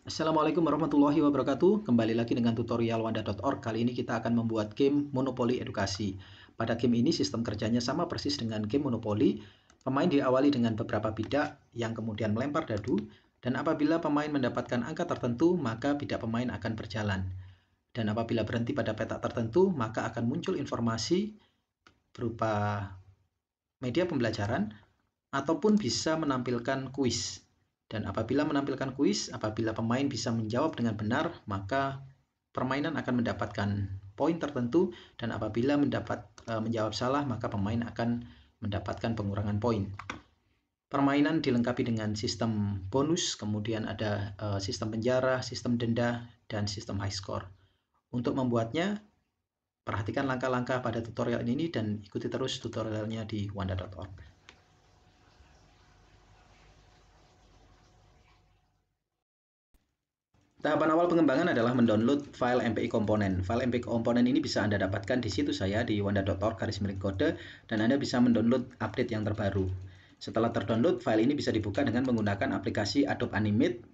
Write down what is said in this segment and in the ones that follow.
Assalamualaikum warahmatullahi wabarakatuh. Kembali lagi dengan tutorial wanda.org. Kali ini kita akan membuat game Monopoli Edukasi. Pada game ini sistem kerjanya sama persis dengan game Monopoli. Pemain diawali dengan beberapa bidak yang kemudian melempar dadu, dan apabila pemain mendapatkan angka tertentu, maka bidak pemain akan berjalan. Dan apabila berhenti pada petak tertentu, maka akan muncul informasi berupa media pembelajaran ataupun bisa menampilkan kuis. Dan apabila menampilkan kuis, apabila pemain bisa menjawab dengan benar, maka permainan akan mendapatkan poin tertentu, dan apabila menjawab salah, maka pemain akan mendapatkan pengurangan poin. Permainan dilengkapi dengan sistem bonus, kemudian ada sistem penjara, sistem denda, dan sistem high score. Untuk membuatnya, perhatikan langkah-langkah pada tutorial ini dan ikuti terus tutorialnya di wanda.org. Tahapan awal pengembangan adalah mendownload file MPI komponen. File MPI komponen ini bisa Anda dapatkan di situs saya di wanda.org/kode, dan Anda bisa mendownload update yang terbaru. Setelah terdownload, file ini bisa dibuka dengan menggunakan aplikasi Adobe Animate.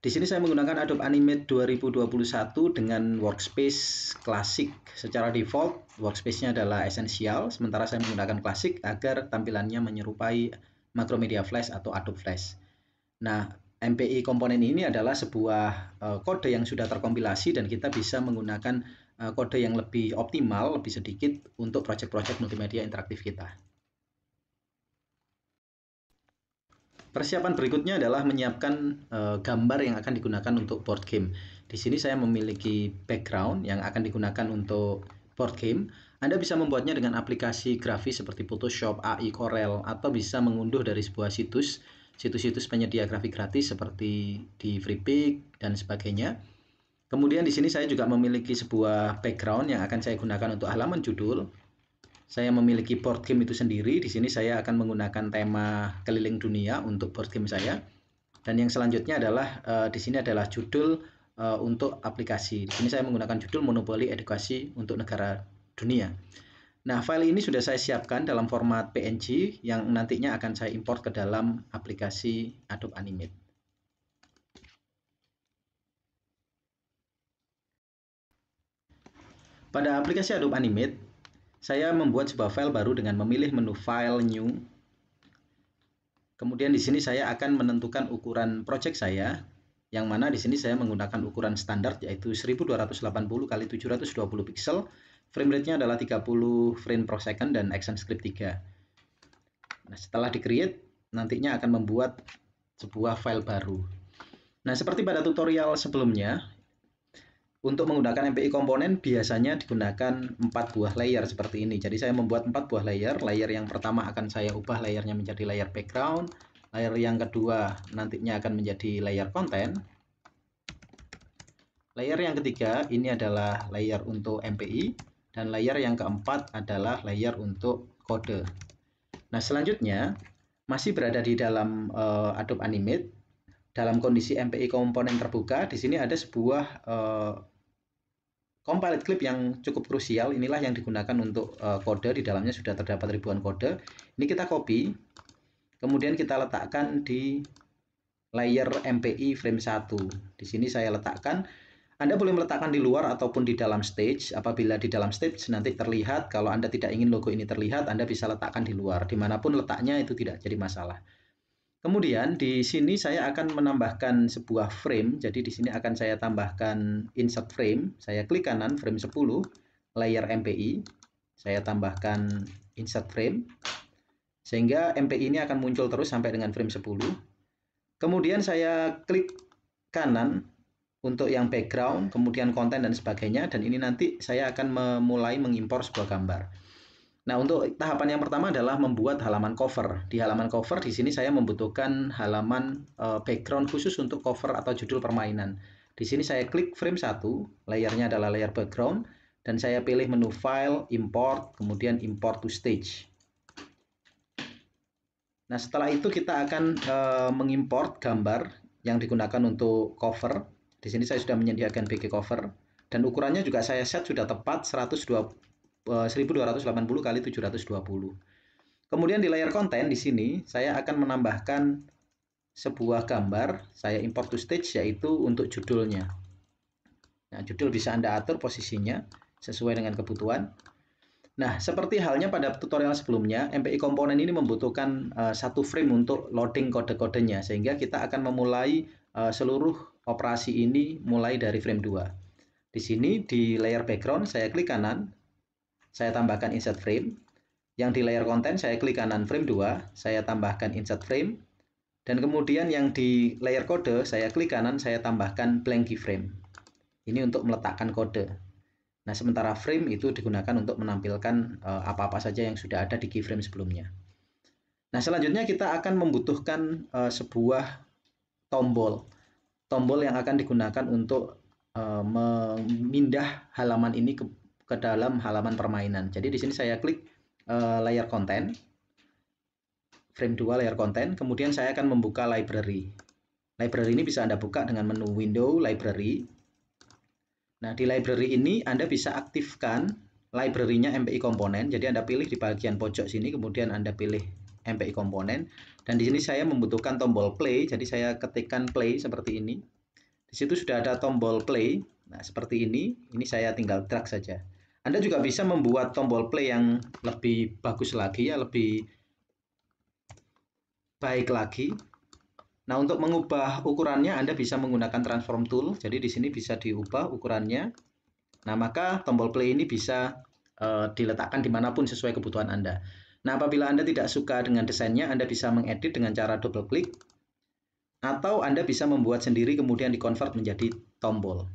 Di sini saya menggunakan Adobe Animate 2021 dengan workspace klasik. Secara default, workspace-nya adalah Essential, sementara saya menggunakan klasik agar tampilannya menyerupai Macromedia Flash atau Adobe Flash. Nah, MPI komponen ini adalah sebuah kode yang sudah terkompilasi, dan kita bisa menggunakan kode yang lebih optimal, lebih sedikit untuk proyek-proyek multimedia interaktif kita. Persiapan berikutnya adalah menyiapkan gambar yang akan digunakan untuk board game. Di sini saya memiliki background yang akan digunakan untuk board game. Anda bisa membuatnya dengan aplikasi grafis seperti Photoshop, AI, Corel, atau bisa mengunduh dari sebuah situs penyedia grafik gratis seperti di Freepik dan sebagainya. Kemudian di sini saya juga memiliki sebuah background yang akan saya gunakan untuk halaman judul. Saya memiliki board game itu sendiri. Di sini saya akan menggunakan tema keliling dunia untuk board game saya. Dan yang selanjutnya adalah di sini adalah judul untuk aplikasi. Di sini saya menggunakan judul Monopoli Edukasi untuk Negara Dunia. Nah, file ini sudah saya siapkan dalam format PNG yang nantinya akan saya import ke dalam aplikasi Adobe Animate. Pada aplikasi Adobe Animate, saya membuat sebuah file baru dengan memilih menu File, New. Kemudian di sini saya akan menentukan ukuran project saya, yang mana di sini saya menggunakan ukuran standar yaitu 1280 x 720 pixel. Frame rate-nya adalah 30 frame per second dan ActionScript 3. Nah, setelah di-create, nantinya akan membuat sebuah file baru. Nah, seperti pada tutorial sebelumnya, untuk menggunakan MPI komponen biasanya digunakan 4 buah layer seperti ini. Jadi saya membuat 4 buah layer. Layer yang pertama akan saya ubah layernya menjadi layer background. Layer yang kedua nantinya akan menjadi layer konten. Layer yang ketiga ini adalah layer untuk MPI, dan layer yang keempat adalah layer untuk kode. Nah, selanjutnya masih berada di dalam Adobe Animate dalam kondisi MPI komponen terbuka. Di sini ada sebuah compiled clip yang cukup krusial. Inilah yang digunakan untuk kode. Di dalamnya sudah terdapat ribuan kode. Ini kita copy, kemudian kita letakkan di layer MPI frame 1. Di sini saya letakkan. Anda boleh meletakkan di luar ataupun di dalam stage. Apabila di dalam stage nanti terlihat. Kalau Anda tidak ingin logo ini terlihat, Anda bisa letakkan di luar. Dimanapun letaknya itu tidak jadi masalah. Kemudian di sini saya akan menambahkan sebuah frame. Jadi di sini akan saya tambahkan insert frame. Saya klik kanan frame 10, layer MPI. Saya tambahkan insert frame. Sehingga MPI ini akan muncul terus sampai dengan frame 10. Kemudian saya klik kanan untuk yang background, kemudian konten dan sebagainya, dan ini nanti saya akan memulai mengimpor sebuah gambar. Nah, untuk tahapan yang pertama adalah membuat halaman cover. Di halaman cover di sini saya membutuhkan halaman background khusus untuk cover atau judul permainan. Di sini saya klik frame 1, layernya adalah layer background, dan saya pilih menu file, import, kemudian import to stage. Nah, setelah itu kita akan mengimport gambar yang digunakan untuk cover. Di sini saya sudah menyediakan BG cover, dan ukurannya juga saya set sudah tepat 1280 x 720. Kemudian di layer konten di sini saya akan menambahkan sebuah gambar, saya import to stage, yaitu untuk judulnya. Nah, judul bisa Anda atur posisinya sesuai dengan kebutuhan. Nah, seperti halnya pada tutorial sebelumnya, MPI komponen ini membutuhkan satu frame untuk loading kode-kodenya, sehingga kita akan memulai seluruh operasi ini mulai dari frame 2. Di sini di layer background saya klik kanan, saya tambahkan insert frame. Yang di layer konten saya klik kanan frame 2, saya tambahkan insert frame. Dan kemudian yang di layer kode saya klik kanan, saya tambahkan blank keyframe. Ini untuk meletakkan kode. Nah, sementara frame itu digunakan untuk menampilkan apa-apa saja yang sudah ada di keyframe sebelumnya. Nah, selanjutnya kita akan membutuhkan sebuah tombol. Tombol yang akan digunakan untuk memindah halaman ini ke dalam halaman permainan. Jadi di sini saya klik layer konten, frame 2 layer konten, kemudian saya akan membuka library. Library ini bisa Anda buka dengan menu window library. Nah, di library ini Anda bisa aktifkan library-nya MPI komponen. Jadi Anda pilih di bagian pojok sini, kemudian Anda pilih MPI komponen. Dan di sini saya membutuhkan tombol play, jadi saya ketikkan play seperti ini. Di situ sudah ada tombol play. Nah, seperti ini saya tinggal drag saja. Anda juga bisa membuat tombol play yang lebih bagus lagi, ya, lebih baik lagi. Nah, untuk mengubah ukurannya Anda bisa menggunakan transform tool. Jadi di sini bisa diubah ukurannya. Nah, maka tombol play ini bisa diletakkan dimanapun sesuai kebutuhan Anda. Nah, apabila Anda tidak suka dengan desainnya, Anda bisa mengedit dengan cara double klik, atau Anda bisa membuat sendiri kemudian di-convert menjadi tombol.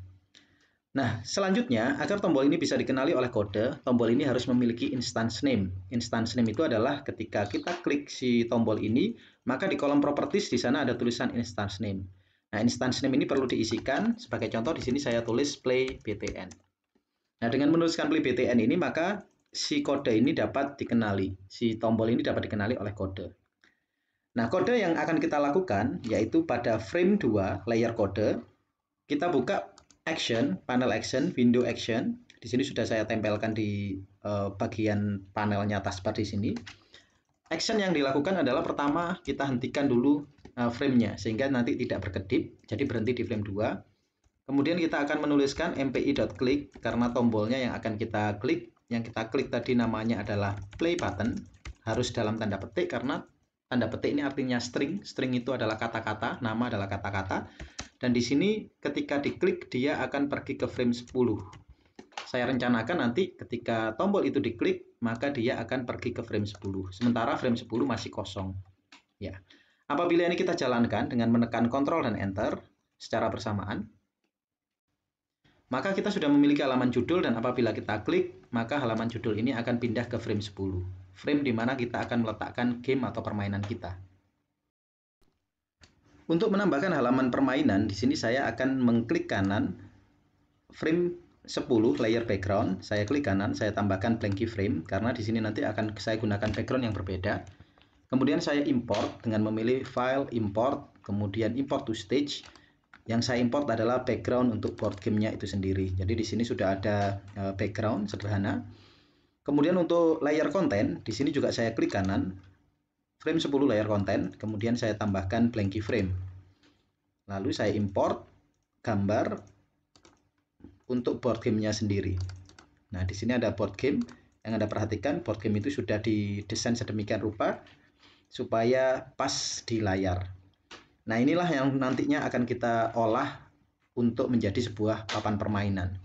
Nah, selanjutnya, agar tombol ini bisa dikenali oleh kode, tombol ini harus memiliki instance name. Instance name itu adalah ketika kita klik si tombol ini, maka di kolom properties di sana ada tulisan instance name. Nah, instance name ini perlu diisikan. Sebagai contoh, di sini saya tulis play btn. Nah, dengan menuliskan play btn ini, maka si kode ini dapat dikenali. Si tombol ini dapat dikenali oleh kode. Nah, kode yang akan kita lakukan yaitu pada frame 2 layer kode, kita buka action, panel action, window action. Di sini sudah saya tempelkan di bagian panelnya taskbar di sini. Action yang dilakukan adalah pertama kita hentikan dulu frame-nya sehingga nanti tidak berkedip, jadi berhenti di frame 2. Kemudian kita akan menuliskan mpi.click karena tombolnya yang akan kita klik, yang kita klik tadi namanya adalah play button, harus dalam tanda petik karena tanda petik ini artinya string. String itu adalah kata-kata, nama adalah kata-kata. Dan di sini ketika diklik dia akan pergi ke frame 10. Saya rencanakan nanti ketika tombol itu diklik maka dia akan pergi ke frame 10. Sementara frame 10 masih kosong. Ya. Apabila ini kita jalankan dengan menekan Ctrl dan Enter secara bersamaan, maka kita sudah memiliki halaman judul, dan apabila kita klik, maka halaman judul ini akan pindah ke frame 10. Frame di mana kita akan meletakkan game atau permainan kita. Untuk menambahkan halaman permainan, di sini saya akan mengklik kanan frame 10 layer background. Saya klik kanan, saya tambahkan blank keyframe karena di sini nanti akan saya gunakan background yang berbeda. Kemudian saya import dengan memilih file import, kemudian import to stage. Yang saya import adalah background untuk board gamenya itu sendiri. Jadi di sini sudah ada background sederhana. Kemudian untuk layer konten, di sini juga saya klik kanan, frame 10 layer konten, kemudian saya tambahkan blank keyframe. Lalu saya import gambar untuk board gamenya sendiri. Nah, di sini ada board game. Yang Anda perhatikan, board game itu sudah didesain sedemikian rupa supaya pas di layar. Nah, inilah yang nantinya akan kita olah untuk menjadi sebuah papan permainan.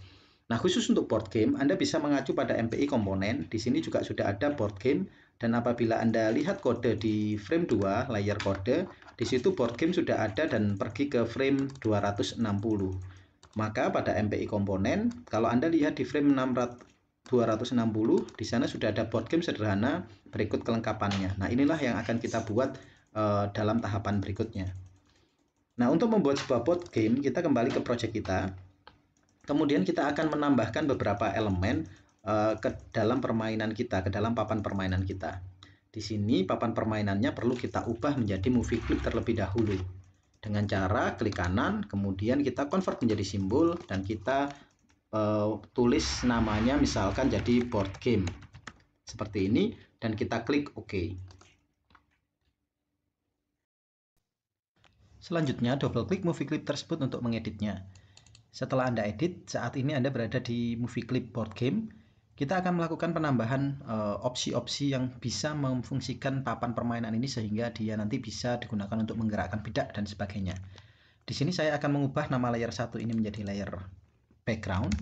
Nah, khusus untuk board game, Anda bisa mengacu pada MPI komponen. Di sini juga sudah ada board game, dan apabila Anda lihat kode di frame 2, layer kode, di situ board game sudah ada dan pergi ke frame 260. Maka pada MPI komponen, kalau Anda lihat di frame 260, di sana sudah ada board game sederhana berikut kelengkapannya. Nah, inilah yang akan kita buat dalam tahapan berikutnya. Nah, untuk membuat sebuah board game, kita kembali ke project kita. Kemudian kita akan menambahkan beberapa elemen ke dalam permainan kita, ke dalam papan permainan kita. Di sini papan permainannya perlu kita ubah menjadi movie clip terlebih dahulu. Dengan cara klik kanan, kemudian kita convert menjadi simbol, dan kita tulis namanya misalkan jadi board game. Seperti ini, dan kita klik OK. Selanjutnya, double klik movie clip tersebut untuk mengeditnya. Setelah Anda edit, saat ini Anda berada di movie clip board game. Kita akan melakukan penambahan opsi-opsi yang bisa memfungsikan papan permainan ini sehingga dia nanti bisa digunakan untuk menggerakkan bidak dan sebagainya. Di sini saya akan mengubah nama layer 1 ini menjadi layer background.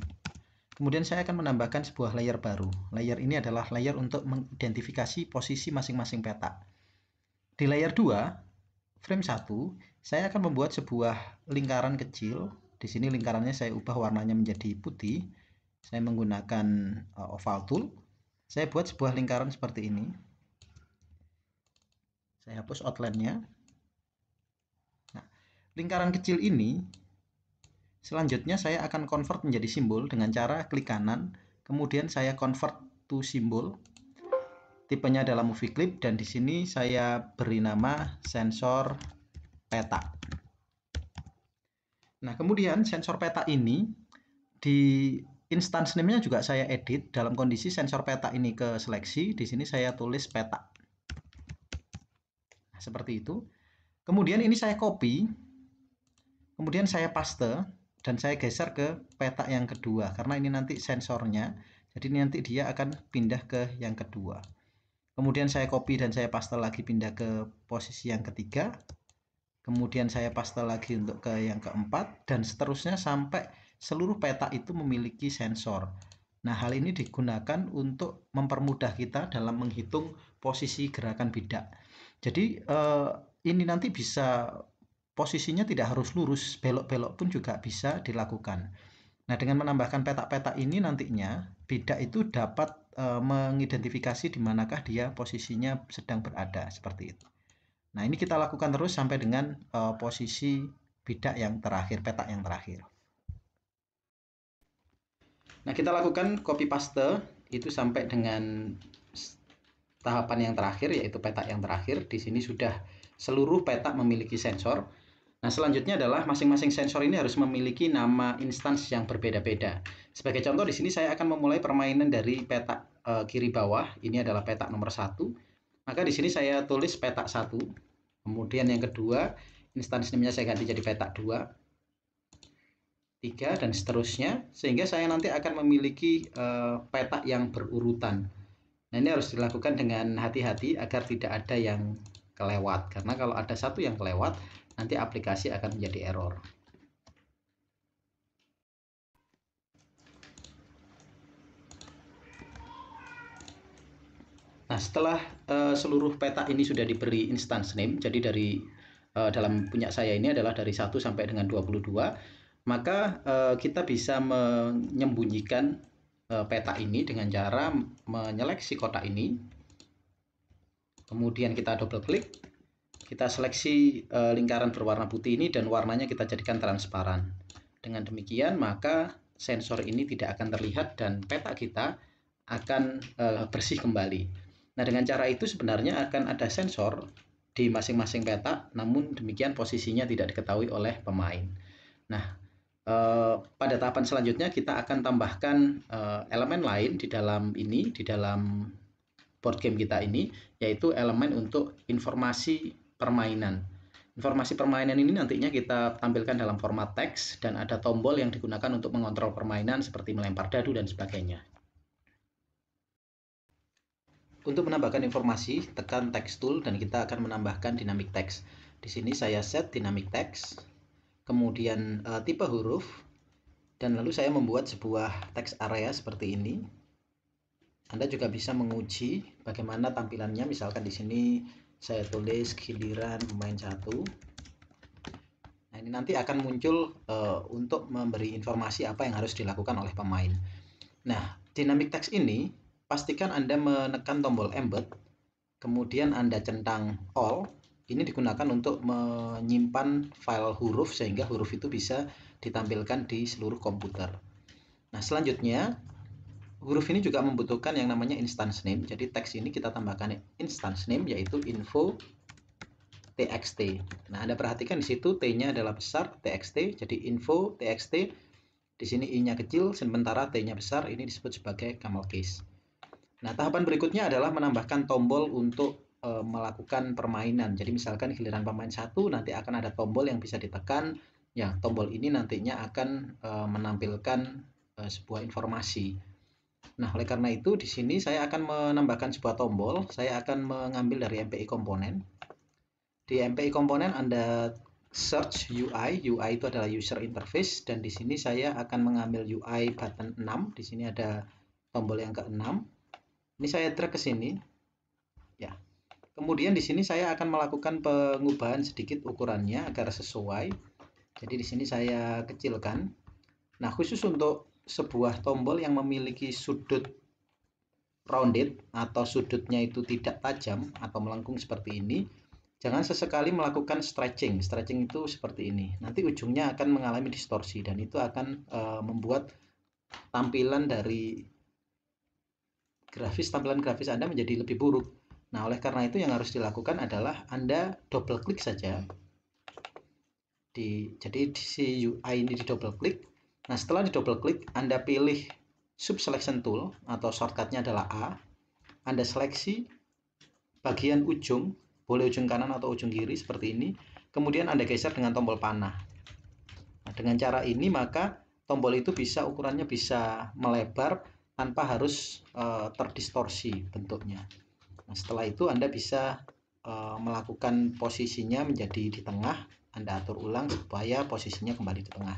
Kemudian saya akan menambahkan sebuah layer baru. Layer ini adalah layer untuk mengidentifikasi posisi masing-masing peta. Di layer 2, frame 1, saya akan membuat sebuah lingkaran kecil. Di sini lingkarannya saya ubah warnanya menjadi putih. Saya menggunakan oval tool. Saya buat sebuah lingkaran seperti ini. Saya hapus outline-nya. Nah, lingkaran kecil ini selanjutnya saya akan convert menjadi simbol dengan cara klik kanan, kemudian saya convert to symbol. Tipenya adalah movie clip dan di sini saya beri nama sensor peta. Nah, kemudian sensor peta ini di instance name-nya juga saya edit dalam kondisi sensor peta ini ke seleksi. Di sini saya tulis peta. Nah, seperti itu. Kemudian ini saya copy, kemudian saya paste. Dan saya geser ke peta yang kedua karena ini nanti sensornya, jadi nanti dia akan pindah ke yang kedua. Kemudian saya copy dan saya paste lagi pindah ke posisi yang ketiga. Kemudian saya paste lagi untuk ke yang keempat dan seterusnya sampai seluruh peta itu memiliki sensor. Nah, hal ini digunakan untuk mempermudah kita dalam menghitung posisi gerakan bidak. Jadi ini nanti bisa posisinya tidak harus lurus, belok-belok pun juga bisa dilakukan. Nah, dengan menambahkan peta-peta ini nantinya bidak itu dapat mengidentifikasi di manakah dia posisinya sedang berada, seperti itu. Nah, ini kita lakukan terus sampai dengan posisi bidak yang terakhir, peta yang terakhir. Nah, kita lakukan copy paste itu sampai dengan tahapan yang terakhir, yaitu peta yang terakhir. Di sini sudah seluruh peta memiliki sensor. Nah, selanjutnya adalah masing-masing sensor ini harus memiliki nama instance yang berbeda-beda. Sebagai contoh, di sini saya akan memulai permainan dari peta kiri bawah. Ini adalah peta nomor 1. Maka di sini saya tulis peta 1. Kemudian yang kedua, instance name-nya saya ganti jadi peta 2, 3, dan seterusnya. Sehingga saya nanti akan memiliki peta yang berurutan. Nah, ini harus dilakukan dengan hati-hati agar tidak ada yang kelewat. Karena kalau ada satu yang kelewat, nanti aplikasi akan menjadi error. Nah, setelah seluruh peta ini sudah diberi instance name, jadi dari dalam punya saya ini adalah dari 1 sampai dengan 22, maka kita bisa menyembunyikan peta ini dengan cara menyeleksi kotak ini. Kemudian kita double klik. Kita seleksi lingkaran berwarna putih ini dan warnanya kita jadikan transparan. Dengan demikian maka sensor ini tidak akan terlihat dan peta kita akan bersih kembali. Nah, dengan cara itu sebenarnya akan ada sensor di masing-masing peta, namun demikian posisinya tidak diketahui oleh pemain. Nah, pada tahapan selanjutnya kita akan tambahkan elemen lain di dalam board game kita ini, yaitu elemen untuk informasi permainan. Informasi permainan ini nantinya kita tampilkan dalam format teks dan ada tombol yang digunakan untuk mengontrol permainan seperti melempar dadu dan sebagainya. Untuk menambahkan informasi, tekan text tool dan kita akan menambahkan dynamic text. Di sini saya set dynamic text, kemudian tipe huruf, dan lalu saya membuat sebuah text area seperti ini. Anda juga bisa menguji bagaimana tampilannya. Misalkan di sini saya tulis giliran pemain 1. Nah, ini nanti akan muncul untuk memberi informasi apa yang harus dilakukan oleh pemain. Nah, dynamic text ini pastikan Anda menekan tombol embed, kemudian Anda centang all. Ini digunakan untuk menyimpan file huruf sehingga huruf itu bisa ditampilkan di seluruh komputer. Nah, selanjutnya huruf ini juga membutuhkan yang namanya instance name. Jadi teks ini kita tambahkan instance name yaitu info txt. Nah, Anda perhatikan di situ T-nya adalah besar, txt. Jadi info txt. Di sini I-nya kecil, sementara T-nya besar. Ini disebut sebagai camel case. Nah, tahapan berikutnya adalah menambahkan tombol untuk melakukan permainan. Jadi misalkan giliran pemain satu nanti akan ada tombol yang bisa ditekan. Ya, tombol ini nantinya akan menampilkan sebuah informasi. Nah, oleh karena itu di sini saya akan menambahkan sebuah tombol. Saya akan mengambil dari MPI komponen. Di MPI komponen Anda search UI. UI itu adalah user interface, dan di sini saya akan mengambil UI button 6. Di sini ada tombol yang ke-6. Ini saya drag ke sini. Ya. Kemudian di sini saya akan melakukan pengubahan sedikit ukurannya agar sesuai. Jadi di sini saya kecilkan. Nah, khusus untuk sebuah tombol yang memiliki sudut rounded atau sudutnya itu tidak tajam atau melengkung seperti ini, jangan sesekali melakukan stretching. Stretching itu seperti ini. Nanti ujungnya akan mengalami distorsi dan itu akan membuat tampilan tampilan grafis Anda menjadi lebih buruk. Nah, oleh karena itu yang harus dilakukan adalah Anda double klik saja. Jadi si UI ini di double klik. Nah, setelah di double klik, Anda pilih sub selection tool atau shortcutnya adalah A. Anda seleksi bagian ujung, boleh ujung kanan atau ujung kiri seperti ini. Kemudian Anda geser dengan tombol panah. Nah, dengan cara ini maka tombol itu ukurannya bisa melebar tanpa harus terdistorsi bentuknya. Nah, setelah itu Anda bisa melakukan posisinya menjadi di tengah. Anda atur ulang supaya posisinya kembali di tengah.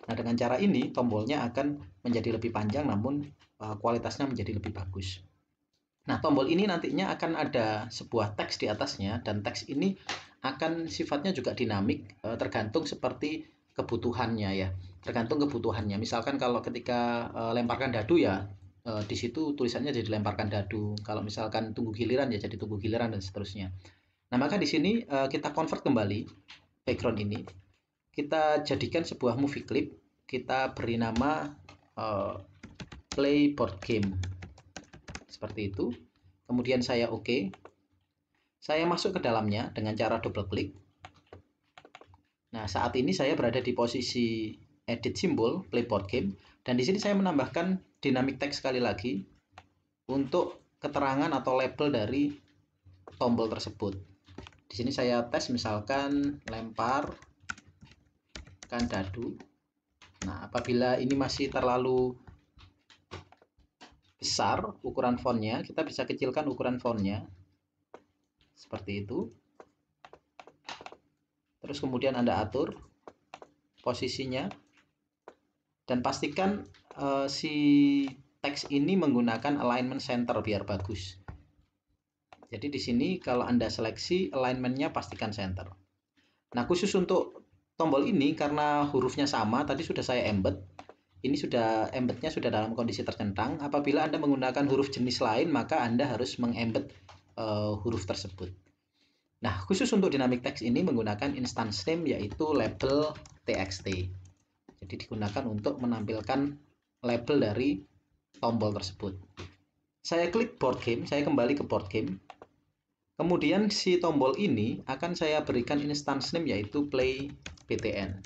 Nah, dengan cara ini tombolnya akan menjadi lebih panjang namun kualitasnya menjadi lebih bagus. Nah, tombol ini nantinya akan ada sebuah teks di atasnya, dan teks ini akan sifatnya juga dinamik, tergantung seperti kebutuhannya ya. Tergantung kebutuhannya. Misalkan kalau ketika lemparkan dadu ya, di situ tulisannya jadi lemparkan dadu. Kalau misalkan tunggu giliran ya jadi tunggu giliran dan seterusnya. Nah, maka di sini kita convert kembali background ini. Kita jadikan sebuah movie clip. Kita beri nama play board game. Seperti itu. Kemudian saya OK. Saya masuk ke dalamnya dengan cara double klik. Nah, saat ini saya berada di posisi edit simbol play board game, dan di sini saya menambahkan dynamic text sekali lagi untuk keterangan atau label dari tombol tersebut. Di sini saya tes misalkan lemparkan dadu. Nah, apabila ini masih terlalu besar ukuran fontnya, kita bisa kecilkan ukuran fontnya seperti itu. Terus kemudian Anda atur posisinya dan pastikan si teks ini menggunakan alignment center biar bagus. Jadi di sini kalau Anda seleksi alignmentnya pastikan center. Nah, khusus untuk tombol ini karena hurufnya sama, tadi sudah saya embed. Ini embednya sudah dalam kondisi tercentang. Apabila Anda menggunakan huruf jenis lain, maka Anda harus mengembed huruf tersebut. Nah, khusus untuk dynamic text ini menggunakan instance name yaitu label txt. Jadi digunakan untuk menampilkan label dari tombol tersebut. Saya klik board game, saya kembali ke board game. Kemudian si tombol ini akan saya berikan instance name yaitu play btn.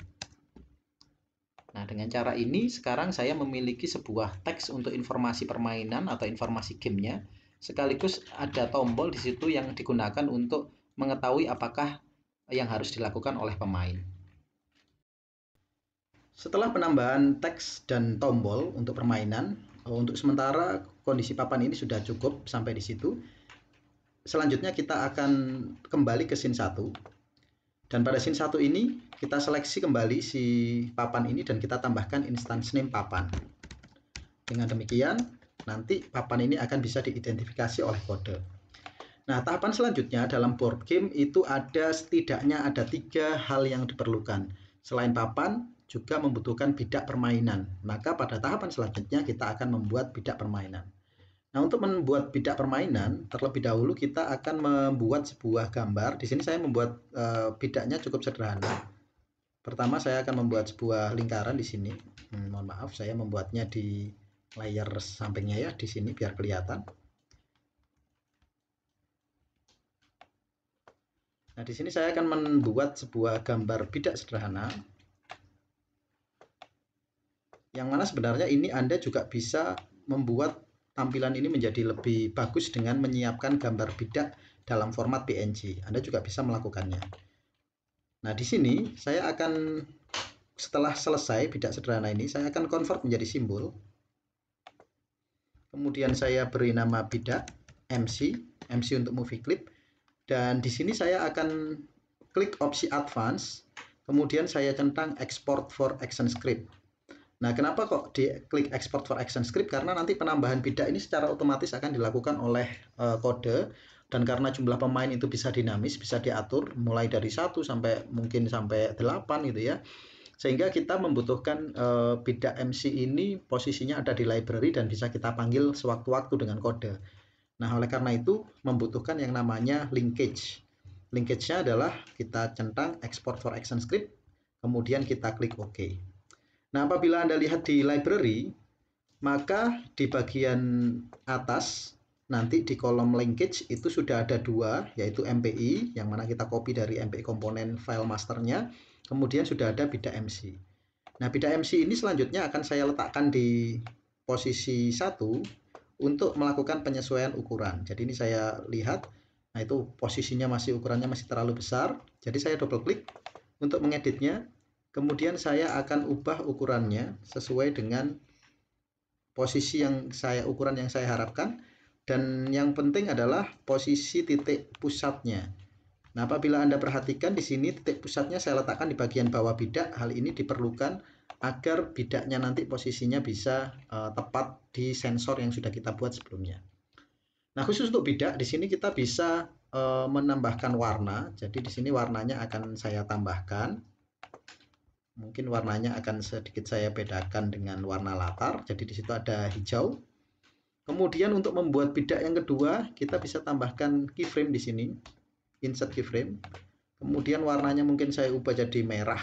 Nah, dengan cara ini sekarang saya memiliki sebuah teks untuk informasi permainan atau informasi gamenya, sekaligus ada tombol di situ yang digunakan untuk mengetahui apakah yang harus dilakukan oleh pemain. Setelah penambahan teks dan tombol untuk permainan, untuk sementara kondisi papan ini sudah cukup sampai di situ. Selanjutnya kita akan kembali ke scene 1. Dan pada scene 1 ini kita seleksi kembali si papan ini dan kita tambahkan instance name papan. Dengan demikian nanti papan ini akan bisa diidentifikasi oleh kode. Nah, tahapan selanjutnya dalam board game itu setidaknya ada 3 hal yang diperlukan. Selain papan, juga membutuhkan bidak permainan. Maka pada tahapan selanjutnya kita akan membuat bidak permainan. Nah, untuk membuat bidak permainan, terlebih dahulu kita akan membuat sebuah gambar. Di sini saya membuat bidaknya cukup sederhana. Pertama, saya akan membuat sebuah lingkaran di sini. Mohon maaf, saya membuatnya di layar sampingnya ya, di sini biar kelihatan. Nah, di sini saya akan membuat sebuah gambar bidak sederhana. Yang mana sebenarnya ini Anda juga bisa membuat tampilan ini menjadi lebih bagus dengan menyiapkan gambar bidak dalam format PNG. Anda juga bisa melakukannya. Nah, di sini saya akan, setelah selesai bidak sederhana ini, saya akan convert menjadi simbol. Kemudian saya beri nama bidak MC untuk movie clip. Dan di sini saya akan klik opsi advance, kemudian saya centang export for action script. Nah, kenapa kok diklik export for action script? Karena nanti penambahan bidak ini secara otomatis akan dilakukan oleh kode, dan karena jumlah pemain itu bisa dinamis, bisa diatur mulai dari 1 sampai mungkin sampai 8 gitu ya. Sehingga kita membutuhkan bidak MC ini posisinya ada di library dan bisa kita panggil sewaktu-waktu dengan kode. Nah, oleh karena itu membutuhkan yang namanya linkage. Linkage-nya adalah kita centang export for action script, kemudian kita klik OK. Nah, apabila Anda lihat di library, maka di bagian atas nanti di kolom linkage itu sudah ada 2, yaitu MPI, yang mana kita copy dari MPI komponen file masternya, kemudian sudah ada bidak MC. Nah, bidak MC ini selanjutnya akan saya letakkan di posisi 1 untuk melakukan penyesuaian ukuran. Jadi ini saya lihat, nah itu posisinya ukurannya masih terlalu besar. Jadi saya double klik untuk mengeditnya. Kemudian saya akan ubah ukurannya sesuai dengan posisi ukuran yang saya harapkan. Dan yang penting adalah posisi titik pusatnya. Nah, apabila Anda perhatikan di sini titik pusatnya saya letakkan di bagian bawah bidak. Hal ini diperlukan agar bidaknya nanti posisinya bisa tepat di sensor yang sudah kita buat sebelumnya. Nah, khusus untuk bidak di sini kita bisa menambahkan warna. Jadi di sini warnanya akan saya tambahkan. Mungkin warnanya akan sedikit saya bedakan dengan warna latar. Jadi di situ ada hijau. Kemudian untuk membuat bidak yang kedua, kita bisa tambahkan keyframe di sini. Insert keyframe. Kemudian warnanya mungkin saya ubah jadi merah.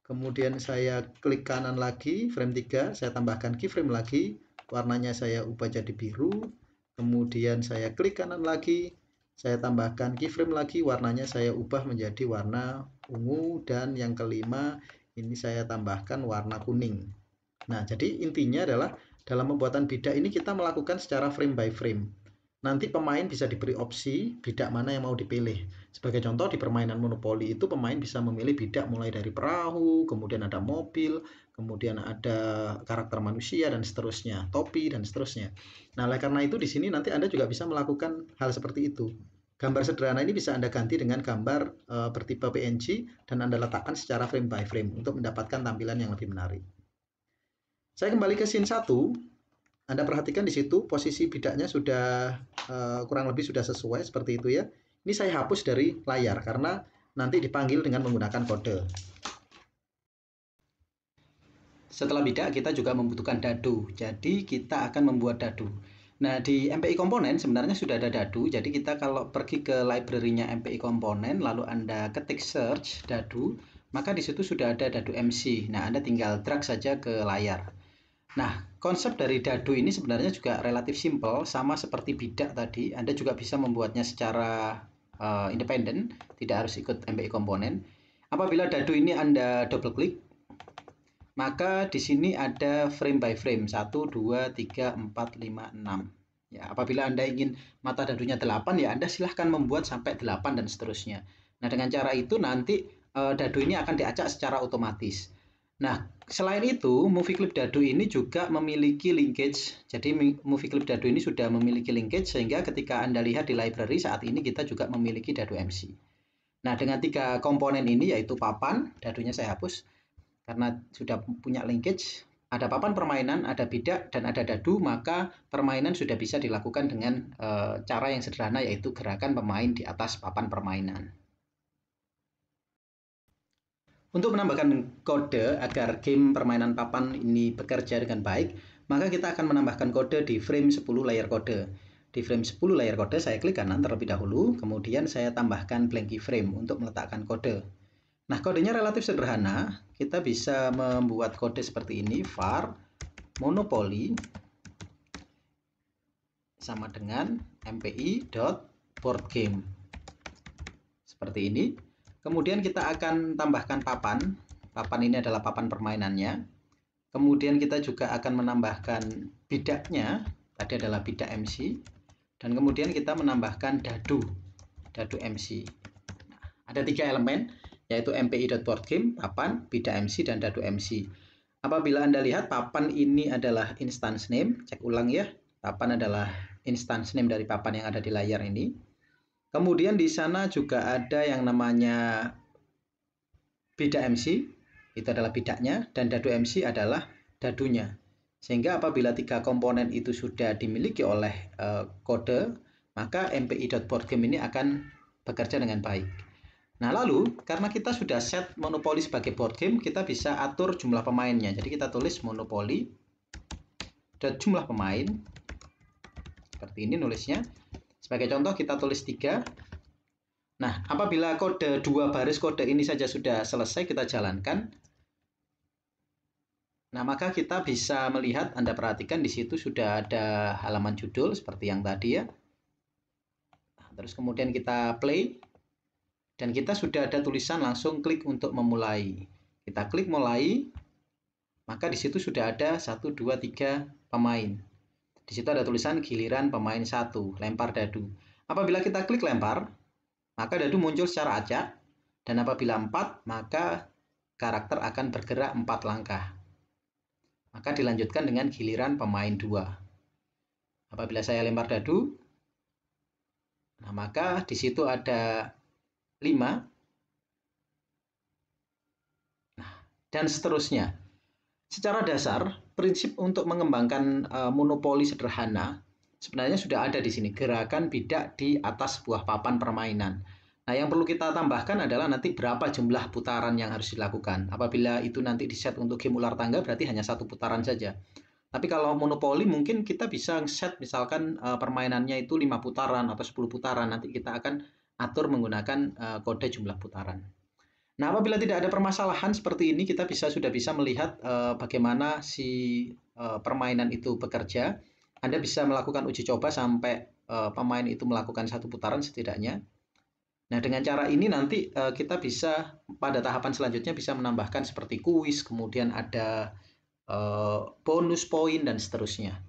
Kemudian saya klik kanan lagi, frame 3, saya tambahkan keyframe lagi, warnanya saya ubah jadi biru. Kemudian saya klik kanan lagi, saya tambahkan keyframe lagi, warnanya saya ubah menjadi warna ungu. Dan yang kelima, ini saya tambahkan warna kuning. Nah, jadi intinya adalah dalam pembuatan bidak ini kita melakukan secara frame by frame. Nanti pemain bisa diberi opsi bidak mana yang mau dipilih. Sebagai contoh di permainan monopoli itu pemain bisa memilih bidak mulai dari perahu, kemudian ada mobil, kemudian ada karakter manusia dan seterusnya, topi dan seterusnya. Nah, oleh karena itu di sini nanti Anda juga bisa melakukan hal seperti itu. Gambar sederhana ini bisa Anda ganti dengan gambar bertipe PNG dan Anda letakkan secara frame by frame untuk mendapatkan tampilan yang lebih menarik. Saya kembali ke scene 1. Anda perhatikan di situ posisi bidaknya sudah kurang lebih sudah sesuai seperti itu ya. Ini saya hapus dari layar karena nanti dipanggil dengan menggunakan kode. Setelah bidak kita juga membutuhkan dadu. Jadi kita akan membuat dadu. Nah, di MPI komponen sebenarnya sudah ada dadu. Jadi kita kalau pergi ke library-nya MPI komponen lalu Anda ketik search dadu, maka di situ sudah ada dadu MC. Nah, Anda tinggal drag saja ke layar. Nah, konsep dari dadu ini sebenarnya juga relatif simpel, sama seperti bidak tadi. Anda juga bisa membuatnya secara independen, tidak harus ikut MPI komponen. Apabila dadu ini Anda double klik, maka di sini ada frame by frame 1, 2, 3, 4, 5, 6. Ya, apabila Anda ingin mata dadunya 8, ya Anda silahkan membuat sampai 8 dan seterusnya. Nah, dengan cara itu nanti dadu ini akan diacak secara otomatis. Nah, selain itu, movie clip dadu ini juga memiliki linkage. Jadi, movie clip dadu ini sudah memiliki linkage sehingga ketika Anda lihat di library saat ini kita juga memiliki dadu MC. Nah, dengan 3 komponen ini yaitu papan, dadunya saya hapus karena sudah punya linkage. Ada papan permainan, ada bidak, dan ada dadu, maka permainan sudah bisa dilakukan dengan cara yang sederhana yaitu gerakan pemain di atas papan permainan. Untuk menambahkan kode agar game permainan papan ini bekerja dengan baik, maka kita akan menambahkan kode di frame 10 layar kode. Di frame 10 layar kode saya klik kanan terlebih dahulu, kemudian saya tambahkan blank keyframe untuk meletakkan kode. Nah, kodenya relatif sederhana. Kita bisa membuat kode seperti ini, var monopoli sama dengan mpi.boardgame. Seperti ini. Kemudian kita akan tambahkan papan. Papan ini adalah papan permainannya. Kemudian kita juga akan menambahkan bidaknya. Tadi adalah bidak MC. dan kemudian kita menambahkan dadu MC. Ada 3 elemen, yaitu mpi.boardgame, papan, bida MC, dan dadu MC. Apabila Anda lihat papan ini adalah instance name, cek ulang ya, papan adalah instance name dari papan yang ada di layar ini. Kemudian di sana juga ada yang namanya bida MC, itu adalah bidanya, dan dadu MC adalah dadunya. Sehingga apabila 3 komponen itu sudah dimiliki oleh kode, maka mpi.boardgame ini akan bekerja dengan baik. Nah, lalu karena kita sudah set monopoli sebagai board game, kita bisa atur jumlah pemainnya. Jadi kita tulis monopoli dan jumlah pemain. Seperti ini nulisnya. Sebagai contoh kita tulis 3. Nah, apabila kode 2 baris kode ini saja sudah selesai kita jalankan. Nah, maka kita bisa melihat, Anda perhatikan di situ sudah ada halaman judul seperti yang tadi ya. Nah, terus kemudian kita play. Dan kita sudah ada tulisan langsung klik untuk memulai. Kita klik mulai, maka di situ sudah ada 1, 2, 3 pemain. Di situ ada tulisan giliran pemain 1, lempar dadu. Apabila kita klik lempar, maka dadu muncul secara acak. Dan apabila 4, maka karakter akan bergerak 4 langkah. Maka dilanjutkan dengan giliran pemain 2. Apabila saya lempar dadu, nah maka di situ ada 5. Nah, dan seterusnya. Secara dasar, prinsip untuk mengembangkan monopoli sederhana sebenarnya sudah ada di sini, gerakan bidak di atas sebuah papan permainan. Nah, yang perlu kita tambahkan adalah nanti berapa jumlah putaran yang harus dilakukan. Apabila itu nanti di-set untuk game ular tangga, berarti hanya 1 putaran saja. Tapi kalau monopoli mungkin kita bisa set misalkan permainannya itu 5 putaran atau 10 putaran. Nanti kita akan atur menggunakan kode jumlah putaran. Nah, apabila tidak ada permasalahan seperti ini, kita sudah bisa melihat bagaimana si permainan itu bekerja. Anda bisa melakukan uji coba sampai pemain itu melakukan 1 putaran setidaknya. Nah, dengan cara ini nanti kita bisa pada tahapan selanjutnya bisa menambahkan seperti kuis, kemudian ada bonus poin dan seterusnya.